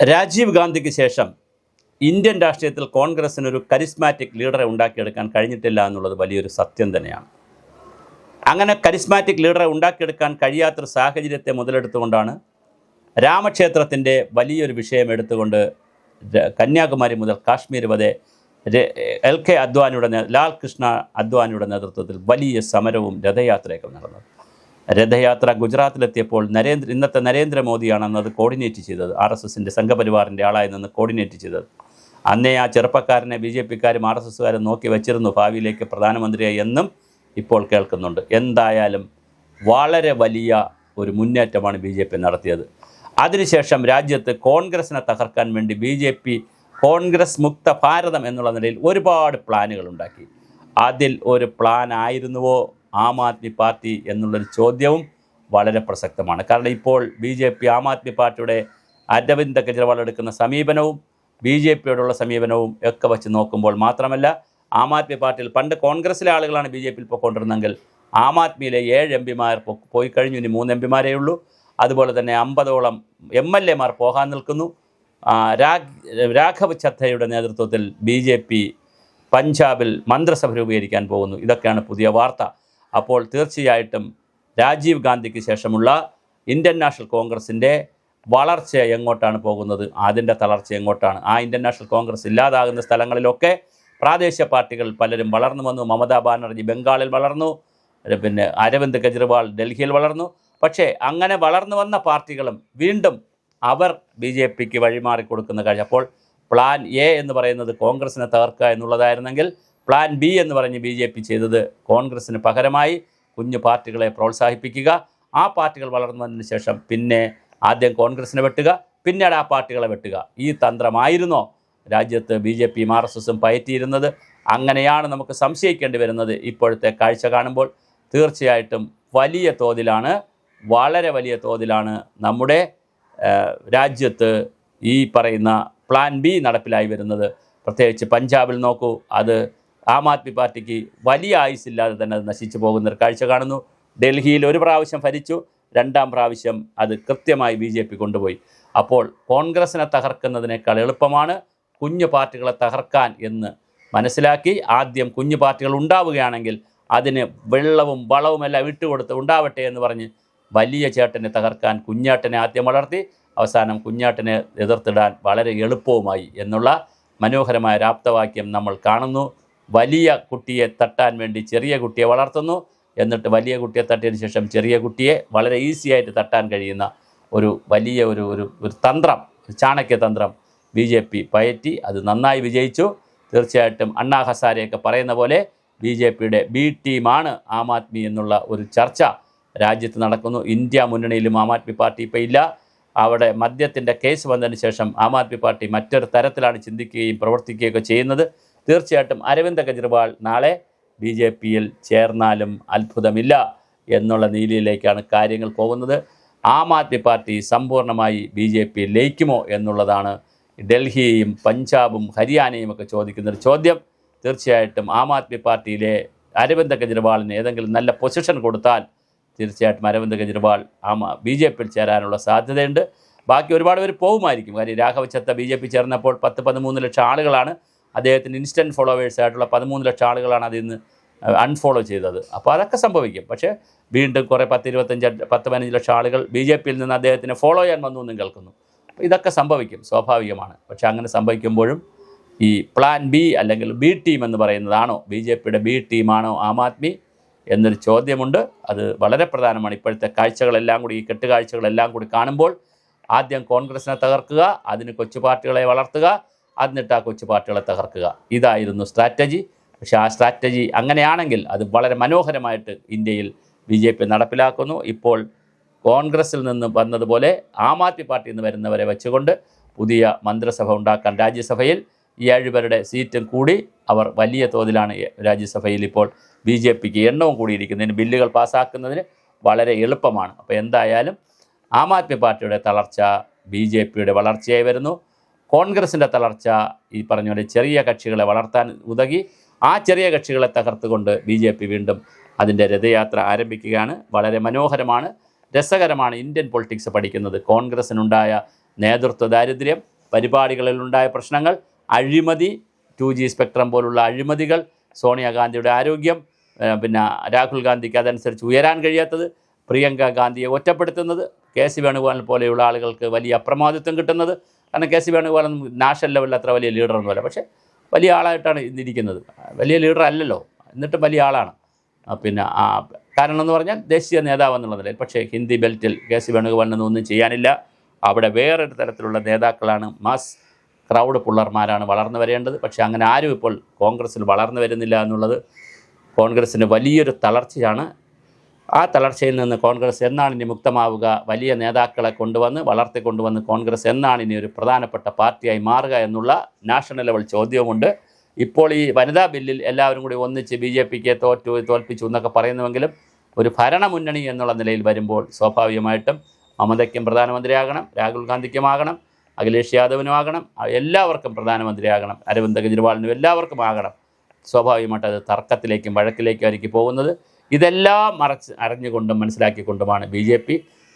രാജീവ് ഗാന്ധിക്ക് ശേഷം ഇന്ത്യൻ രാഷ്ട്രീയത്തിൽ കോൺഗ്രസ്സിനൊരു കരിസ്മാറ്റിക് ലീഡറെ ഉണ്ടാക്കിയെടുക്കാൻ കഴിഞ്ഞിട്ടില്ല എന്നുള്ളത് വലിയൊരു സത്യം തന്നെയാണ്. അങ്ങനെ കരിസ്മാറ്റിക് ലീഡറെ ഉണ്ടാക്കിയെടുക്കാൻ കഴിയാത്തൊരു സാഹചര്യത്തെ മുതലെടുത്തുകൊണ്ടാണ് രാമക്ഷേത്രത്തിൻ്റെ വലിയൊരു വിഷയം എടുത്തുകൊണ്ട് കന്യാകുമാരി മുതൽ കാശ്മീർ വരെ LK അദ്വാനിയുടെ ലാൽ കൃഷ്ണ അദ്വാനിയുടെ നേതൃത്വത്തിൽ വലിയ സമരവും രഥയാത്രയൊക്കെ നടന്നത്. രഥയാത്ര ഗുജറാത്തിലെത്തിയപ്പോൾ ഇന്നത്തെ നരേന്ദ്രമോദിയാണ് അന്നത് കോർഡിനേറ്റ് ചെയ്തത്. RSSൻ്റെ സംഘപരിവാറിൻ്റെ ആളായി നിന്ന് കോർഡിനേറ്റ് ചെയ്തത്. അന്നേ ആ ചെറുപ്പക്കാരനെ BJPക്കാരും RSSകാരും നോക്കി വച്ചിരുന്നു ഭാവിയിലേക്ക് പ്രധാനമന്ത്രിയായി എന്നും ഇപ്പോൾ കേൾക്കുന്നുണ്ട്. എന്തായാലും വളരെ വലിയ ഒരു മുന്നേറ്റമാണ് BJP നടത്തിയത്. അതിനുശേഷം രാജ്യത്ത് കോൺഗ്രസിനെ തകർക്കാൻ വേണ്ടി BJP കോൺഗ്രസ് മുക്ത ഭാരതം എന്നുള്ള നിലയിൽ ഒരുപാട് പ്ലാനുകൾ ഉണ്ടാക്കി. അതിൽ ഒരു പ്ലാൻ ആയിരുന്നുവോ ആം ആദ്മി പാർട്ടി എന്നുള്ളൊരു ചോദ്യവും വളരെ പ്രസക്തമാണ്. കാരണം ഇപ്പോൾ BJP ആം ആദ്മി പാർട്ടിയുടെ അരവിന്ദ് കെജ്രിവാൾ എടുക്കുന്ന സമീപനവും BJPയോടുള്ള സമീപനവും ഒക്കെ വെച്ച് നോക്കുമ്പോൾ, മാത്രമല്ല ആം ആദ്മി പാർട്ടിയിൽ പണ്ട് കോൺഗ്രസ്സിലെ ആളുകളാണ് BJPയിൽ പോയിക്കൊണ്ടിരുന്നെങ്കിൽ ആം ആദ്മിയിലെ 7 MPമാർ പോയി കഴിഞ്ഞു. ഇനി 3 MPമാരേ ഉള്ളൂ. അതുപോലെ തന്നെ 50ഓളം MLAമാർ പോകാൻ നിൽക്കുന്നു. രാഘവ് ചദ്ധയുടെ നേതൃത്വത്തിൽ BJP പഞ്ചാബിൽ മന്ത്രിസഭ രൂപീകരിക്കാൻ പോകുന്നു. ഇതൊക്കെയാണ് പുതിയ വാർത്ത. അപ്പോൾ തീർച്ചയായിട്ടും രാജീവ് ഗാന്ധിക്ക് ശേഷമുള്ള ഇന്ത്യൻ നാഷണൽ കോൺഗ്രസിൻ്റെ വളർച്ച എങ്ങോട്ടാണ് പോകുന്നത്, അതിൻ്റെ തളർച്ച എങ്ങോട്ടാണ്? ആ ഇന്ത്യൻ നാഷണൽ കോൺഗ്രസ് ഇല്ലാതാകുന്ന സ്ഥലങ്ങളിലൊക്കെ പ്രാദേശിക പാർട്ടികൾ പലരും വളർന്നു വന്നു. മമതാ ബാനർജി ബംഗാളിൽ വളർന്നു, പിന്നെ അരവിന്ദ് കെജ്രിവാൾ ഡൽഹിയിൽ വളർന്നു. പക്ഷേ അങ്ങനെ വളർന്നു വന്ന പാർട്ടികളും വീണ്ടും അവർ BJPക്ക് വഴിമാറി കൊടുക്കുന്ന കാര്യം. അപ്പോൾ പ്ലാൻ A എന്ന് പറയുന്നത് കോൺഗ്രസിനെ തകർക്കുക എന്നുള്ളതായിരുന്നെങ്കിൽ പ്ലാൻ B എന്ന് പറഞ്ഞ് BJP ചെയ്തത് കോൺഗ്രസ്സിന് പകരമായി കുഞ്ഞു പാർട്ടികളെ പ്രോത്സാഹിപ്പിക്കുക. ആ പാർട്ടികൾ വളർന്നതിന് ശേഷം പിന്നെ ആദ്യം കോൺഗ്രസിനെ വെട്ടുക, പിന്നീട് ആ പാർട്ടികളെ വെട്ടുക. ഈ തന്ത്രമായിരുന്നോ രാജ്യത്ത് BJPയും RSSും പയറ്റിയിരുന്നത്? അങ്ങനെയാണ് നമുക്ക് സംശയിക്കേണ്ടി വരുന്നത്. ഇപ്പോഴത്തെ കാഴ്ച കാണുമ്പോൾ തീർച്ചയായിട്ടും വലിയ തോതിലാണ്, വളരെ വലിയ തോതിലാണ് നമ്മുടെ രാജ്യത്ത് ഈ പറയുന്ന പ്ലാൻ B നടപ്പിലായി വരുന്നത്. പ്രത്യേകിച്ച് പഞ്ചാബിൽ നോക്കൂ, അത് ആം ആദ്മി പാർട്ടിക്ക് വലിയ ആയുസില്ലാതെ തന്നെ അത് നശിച്ചു പോകുന്നൊരു കാഴ്ച കാണുന്നു. ഡൽഹിയിൽ ഒരു പ്രാവശ്യം ഭരിച്ചു, 2ാം പ്രാവശ്യം അത് കൃത്യമായി BJP കൊണ്ടുപോയി. അപ്പോൾ കോൺഗ്രസിനെ തകർക്കുന്നതിനേക്കാൾ എളുപ്പമാണ് കുഞ്ഞു പാർട്ടികളെ തകർക്കാൻ എന്ന് മനസ്സിലാക്കി ആദ്യം കുഞ്ഞു പാർട്ടികൾ ഉണ്ടാവുകയാണെങ്കിൽ അതിന് വെള്ളവും വളവുമെല്ലാം ഇട്ടുകൊടുത്ത് ഉണ്ടാവട്ടെ എന്ന് പറഞ്ഞ് വലിയ ചേട്ടനെ തകർക്കാൻ കുഞ്ഞാട്ടനെ ആദ്യം വളർത്തി അവസാനം കുഞ്ഞാട്ടനെ എതിർത്തിടാൻ വളരെ എളുപ്പവുമായി എന്നുള്ള മനോഹരമായ ആപ്തവാക്യം നമ്മൾ കാണുന്നു. വലിയ കുട്ടിയെ തട്ടാൻ വേണ്ടി ചെറിയ കുട്ടിയെ വളർത്തുന്നു, എന്നിട്ട് വലിയ കുട്ടിയെ തട്ടിയതിന് ശേഷം ചെറിയ കുട്ടിയെ വളരെ ഈസിയായിട്ട് തട്ടാൻ കഴിയുന്ന ഒരു വലിയ ഒരു തന്ത്രം, ചാണക്യതന്ത്രം BJP പയറ്റി. അത് നന്നായി വിജയിച്ചു. തീർച്ചയായിട്ടും അണ്ണാ ഹസാരെയൊക്കെ പറയുന്ന പോലെ BJPയുടെ B ടീമാണ് ആം ആദ്മി എന്നുള്ള ഒരു ചർച്ച രാജ്യത്ത് നടക്കുന്നു. ഇന്ത്യ മുന്നണിയിലും ആം ആദ്മി പാർട്ടി ഇപ്പോൾ ഇല്ല. അവിടെ മദ്യത്തിൻ്റെ കേസ് വന്നതിന് ശേഷം ആം ആദ്മി പാർട്ടി മറ്റൊരു തരത്തിലാണ് ചിന്തിക്കുകയും പ്രവർത്തിക്കുകയൊക്കെ ചെയ്യുന്നത്. തീർച്ചയായിട്ടും അരവിന്ദ് കെജ്രിവാൾ നാളെ BJPയിൽ ചേർന്നാലും അത്ഭുതമില്ല എന്നുള്ള രീതിയിലേക്കാണ് കാര്യങ്ങൾ പോകുന്നത്. ആം ആദ്മി പാർട്ടി സമ്പൂർണ്ണമായി BJPയിൽ ലയിക്കുമോ എന്നുള്ളതാണ് ഡൽഹിയും പഞ്ചാബും ഹരിയാനയും ഒക്കെ ചോദിക്കുന്നൊരു ചോദ്യം. തീർച്ചയായിട്ടും ആം ആദ്മി പാർട്ടിയിലെ അരവിന്ദ് കെജ്രിവാളിന് ഏതെങ്കിലും നല്ല പൊസിഷൻ കൊടുത്താൽ തീർച്ചയായിട്ടും അരവിന്ദ് കെജ്രിവാൾ BJPയിൽ ചേരാനുള്ള സാധ്യതയുണ്ട്. ബാക്കി ഒരുപാട് പേര് പോകുമായിരിക്കും. കാര്യം രാഘവ് ചദ്ധ BJP ചേർന്നപ്പോൾ 10-13 ലക്ഷം ആളുകളാണ് അദ്ദേഹത്തിന് ഇൻസ്റ്റൻറ്റ് ഫോളോവേഴ്സായിട്ടുള്ള 13 ലക്ഷം ആളുകളാണ് അതിൽ നിന്ന് അൺഫോളോ ചെയ്തത്. അപ്പോൾ അതൊക്കെ സംഭവിക്കും. പക്ഷേ വീണ്ടും കുറേ 10-15 ലക്ഷം ആളുകൾ BJPയിൽ നിന്ന് അദ്ദേഹത്തിന് ഫോളോ ചെയ്യാൻ വന്നു എന്നും കേൾക്കുന്നു. അപ്പോൾ ഇതൊക്കെ സംഭവിക്കും, സ്വാഭാവികമാണ്. പക്ഷേ അങ്ങനെ സംഭവിക്കുമ്പോഴും ഈ പ്ലാൻ B അല്ലെങ്കിൽ B ടീം എന്ന് പറയുന്നതാണോ BJPയുടെ B ടീമാണോ ആം ആദ്മി എന്നൊരു ചോദ്യമുണ്ട്. അത് വളരെ പ്രധാനമാണ്. ഇപ്പോഴത്തെ കാഴ്ചകളെല്ലാം കൂടി, ഈ കെട്ടുകാഴ്ചകളെല്ലാം കൂടി കാണുമ്പോൾ ആദ്യം കോൺഗ്രസിനെ തകർക്കുക, അതിന് കൊച്ചു പാർട്ടികളെ വളർത്തുക, എന്നിട്ട് ആ കൊച്ചു പാർട്ടികളെ തകർക്കുക. ഇതായിരുന്നു സ്ട്രാറ്റജി. പക്ഷേ ആ സ്ട്രാറ്റജി അങ്ങനെയാണെങ്കിൽ അത് വളരെ മനോഹരമായിട്ട് ഇന്ത്യയിൽ BJP നടപ്പിലാക്കുന്നു. ഇപ്പോൾ കോൺഗ്രസിൽ നിന്ന് വന്നതുപോലെ ആം ആദ്മി പാർട്ടിയിൽ നിന്ന് വരുന്നവരെ വെച്ചുകൊണ്ട് പുതിയ മന്ത്രിസഭ ഉണ്ടാക്കാൻ രാജ്യസഭയിൽ 7 പേരുടെ സീറ്റും കൂടി അവർ വലിയ തോതിലാണ് രാജ്യസഭയിൽ ഇപ്പോൾ BJPക്ക് എണ്ണവും കൂടിയിരിക്കുന്നതിന് ബില്ലുകൾ പാസ്സാക്കുന്നതിന് വളരെ എളുപ്പമാണ്. അപ്പോൾ എന്തായാലും ആം ആദ്മി പാർട്ടിയുടെ തളർച്ച BJPയുടെ വളർച്ചയായി വരുന്നു. കോൺഗ്രസിൻ്റെ തളർച്ച ഈ പറഞ്ഞ പോലെ ചെറിയ കക്ഷികളെ വളർത്താൻ ഉതകി. ആ ചെറിയ കക്ഷികളെ തകർത്തുകൊണ്ട് BJP വീണ്ടും അതിൻ്റെ രഥയാത്ര ആരംഭിക്കുകയാണ്. വളരെ മനോഹരമാണ്, രസകരമാണ് ഇന്ത്യൻ പൊളിറ്റിക്സ് പഠിക്കുന്നത്. കോൺഗ്രസിനുണ്ടായ നേതൃത്വ ദാരിദ്ര്യം, പരിപാടികളിലുണ്ടായ പ്രശ്നങ്ങൾ, അഴിമതി, 2G സ്പെക്ട്രം പോലുള്ള അഴിമതികൾ, സോണിയാഗാന്ധിയുടെ ആരോഗ്യം, പിന്നെ രാഹുൽ ഗാന്ധിക്ക് അതനുസരിച്ച് ഉയരാൻ കഴിയാത്തത്, പ്രിയങ്ക ഗാന്ധിയെ ഒറ്റപ്പെടുത്തുന്നത്, കെ.സി. വേണുഗോപാൽ പോലെയുള്ള ആളുകൾക്ക് വലിയ അപ്രമാദിത്വം കിട്ടുന്നത്. കാരണം കെ.സി. വേണുഗോപാലൊന്നും നാഷണൽ ലെവലിൽ അത്ര വലിയ ലീഡറൊന്നുമല്ല, പക്ഷേ വലിയ ആളായിട്ടാണ് ഇന്നിരിക്കുന്നത്. വലിയ ലീഡർ അല്ലല്ലോ, എന്നിട്ടും വലിയ ആളാണ്. പിന്നെ കാരണം എന്ന് പറഞ്ഞാൽ ദേശീയ നേതാവ് എന്നുള്ള നിലയിൽ. പക്ഷേ ഹിന്ദി ബെൽറ്റിൽ കെ.സി. വേണുഗോപാലിനൊന്നും ഒന്നും ചെയ്യാനില്ല. അവിടെ വേറൊരു തരത്തിലുള്ള നേതാക്കളാണ്, മാസ് ക്രൗഡ് പുള്ളർമാരാണ് വളർന്നു വരേണ്ടത്. പക്ഷേ അങ്ങനെ ആരും ഇപ്പോൾ കോൺഗ്രസ്സിൽ വളർന്നു വരുന്നില്ല എന്നുള്ളത് കോൺഗ്രസ്സിന് വലിയൊരു തളർച്ചയാണ്. ആ തളർച്ചയിൽ നിന്ന് കോൺഗ്രസ് എന്നാണ് ഇനി മുക്തമാവുക? വലിയ നേതാക്കളെ വളർത്തിക്കൊണ്ടുവന്ന് കോൺഗ്രസ് എന്നാണ് ഇനി ഒരു പ്രധാനപ്പെട്ട പാർട്ടിയായി മാറുക എന്നുള്ള നാഷണൽ ലെവൽ ചോദ്യവുമുണ്ട്. ഇപ്പോൾ ഈ വനിതാ ബില്ലിൽ എല്ലാവരും കൂടി ഒന്നിച്ച് BJPക്ക് തോൽപ്പിച്ചു എന്നൊക്കെ പറയുന്നുവെങ്കിലും ഒരു ഭരണമുന്നണി എന്നുള്ള നിലയിൽ വരുമ്പോൾ സ്വാഭാവികമായിട്ടും മമതയ്ക്കും പ്രധാനമന്ത്രിയാകണം, രാഹുൽ ഗാന്ധിക്കുമാകണം, അഖിലേഷ് യാദവിനുമാകണം, എല്ലാവർക്കും പ്രധാനമന്ത്രിയാകണം, അരവിന്ദ് കെജ്രിവാളിനും എല്ലാവർക്കും ആകണം. സ്വാഭാവികമായിട്ട് അത് തർക്കത്തിലേക്കും വഴക്കിലേക്കും ആയിരിക്കും പോകുന്നത്. ഇതെല്ലാം അറിഞ്ഞുകൊണ്ടും മനസ്സിലാക്കിക്കൊണ്ടുമാണ് BJP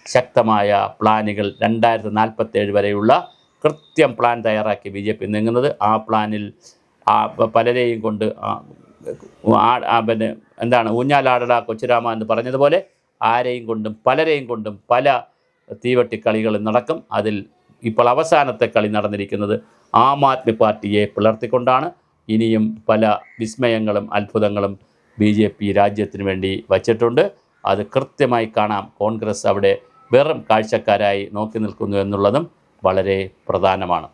ശക്തമായ പ്ലാനുകൾ 2047 വരെയുള്ള കൃത്യം പ്ലാൻ തയ്യാറാക്കി BJP നീങ്ങുന്നത്. ആ പ്ലാനിൽ പലരെയും കൊണ്ട് പിന്നെ ഊഞ്ഞാലാടട കൊച്ചുരാമ എന്ന് പറഞ്ഞതുപോലെ പലരെയും കൊണ്ടും പല തീവട്ടിക്കളികളും നടക്കും. അതിൽ ഇപ്പോൾ അവസാനത്തെ കളി നടന്നിരിക്കുന്നത് ആം ആദ്മി പാർട്ടിയെ പിളർത്തിക്കൊണ്ടാണ്. ഇനിയും പല വിസ്മയങ്ങളും അത്ഭുതങ്ങളും BJP രാജ്യത്തിന് വേണ്ടി വച്ചിട്ടുണ്ട്. അത് കൃത്യമായി കാണാം. കോൺഗ്രസ് അവിടെ വെറും കാഴ്ചക്കാരായി നോക്കി നിൽക്കുന്നു എന്നുള്ളതും വളരെ പ്രധാനമാണ്.